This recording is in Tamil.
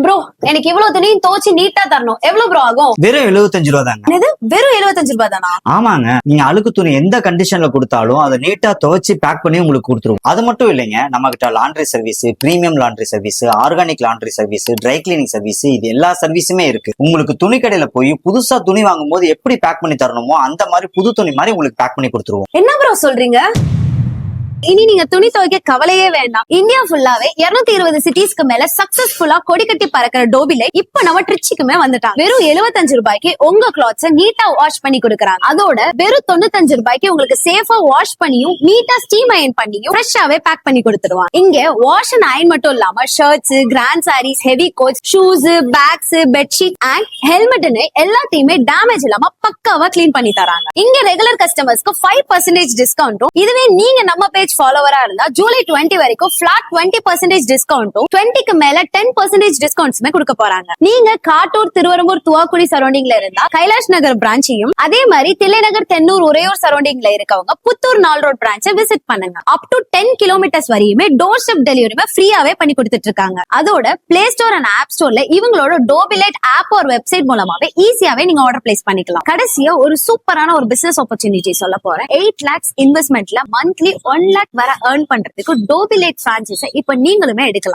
ப்ரோ எனக்கு இவ்வளவு துணியும் துவச்சு நீட்டா தரணும். எவ்வளவு ப்ரோ ஆகும்? வெறும் 75 ரூபா தாங்க. என்னது வெறும் 75 ரூபாய் தானா? ஆமாங்க, நீங்க அழுக்கு துணி எந்த கண்டிஷன்ல கொடுத்தாலும் அதை நீட்டா துவைச்சு பேக் பண்ணி உங்களுக்கு கொடுத்துருவோம். அது மட்டும் இல்லைங்க, நம்ம கிட்ட laundry service, premium laundry service, organic laundry service, dry cleaning service, இது எல்லா சர்வீஸுமே இருக்கு. உங்களுக்கு துணி கடையில போய் புதுசா துணி வாங்கும் போது எப்படி பேக் பண்ணி தரணுமோ அந்த மாதிரி புது துணி மாதிரி உங்களுக்கு பேக் பண்ணி கொடுத்துருவோம். என்ன ப்ரோ சொல்றீங்க? இனி நீங்க துணி துவைக்க கவலையே வேண்டாம். இந்தியா ஃபுல்லாவே 220 சிட்டிஸ்க்கு மேல சக்சஸ்ஃபுல்லா கொடி கட்டி பறக்கிற டோபிலே இப்ப நம்ம ட்ரிச்சிக்குமே வந்துட்டாங்க. வெறும் 75 ரூபாய்க்கு உங்க கிளாத்ஸ நீட்டா வாஷ் பண்ணி கொடுக்கறாங்க. அதோட வெறும் 95 ரூபாய்க்கு உங்களுக்கு சேஃபா வாஷ் பண்ணியும் நீட்டா ஸ்டீம் அயன் பண்ணியும் ஃப்ரெஷ்ஷாவே பேக் பண்ணி கொடுத்துருவாங்க. இங்க வாஷ் அண்ட் அயன் மட்டும் இல்லாம shirts, grand saris, heavy coats, shoes, bags, bedsheet and ஹெல்மெட்னு எல்லாத்தையுமே டேமேஜ் இல்லாம பக்காவா கிளீன் பண்ணி தராங்க. இங்க ரெகுலர் கஸ்டமர்ஸ்க்கு 5% டிஸ்கவுண்டும், இதுவே நீங்க நம்ம பேஜ் ஃபாலோவரா இருந்தா ஜூலை 20 வரைக்கும் பிளாட் 20% டிஸ்கவுண்டும், 20க்கு மேல 10% டிஸ்கவுண்ட்ஸ்மே கொடுக்க போறாங்க. நீங்க காட்டூர், திருவரம்பூர், துவாக்குடி சரௌண்டிங்ல இருந்தா கைலாஷ் நகர் பிரான்ச்சையும், அதே மாதிரி தில்லைநகர், தென்னூர், உறையூர் சரௌண்டிங்ல இருக்கவங்க புத்தூர் 4 ரோட் பிரான்ச்சை விசிட் பண்ணுங்க. அப் டு 10 கிலோமீட்டர்ஸ் வரையுமே டோர் ஸ்டெப் டெலிவரியுமே ஃப்ரீயாவே பண்ணி கொடுத்துட்டு இருக்காங்க. அதோட பிளே ஸ்டோர் அண்ட் ஆப் ஸ்டோர்ல இவங்களோட டோபிலைட் ஆப் ஒரு வெப்சைட் மூலமாவே ஈஸியாவே நீங்க ஆர்டர் பிளேஸ் பண்ணிக்கலாம். கடைசியா ஒரு சூப்பரான ஒரு பிசினஸ் ஆப்பர்ச்சுனிட்டி சொல்ல போறேன். 8 lakhs இன்வெஸ்ட்மெண்ட்ல மந்த்லி 1 lakh வர earn பண்றதுக்கு டோபிலைட் பிரான்சைஸை இப்ப நீங்களுமே எடுக்கலாம்.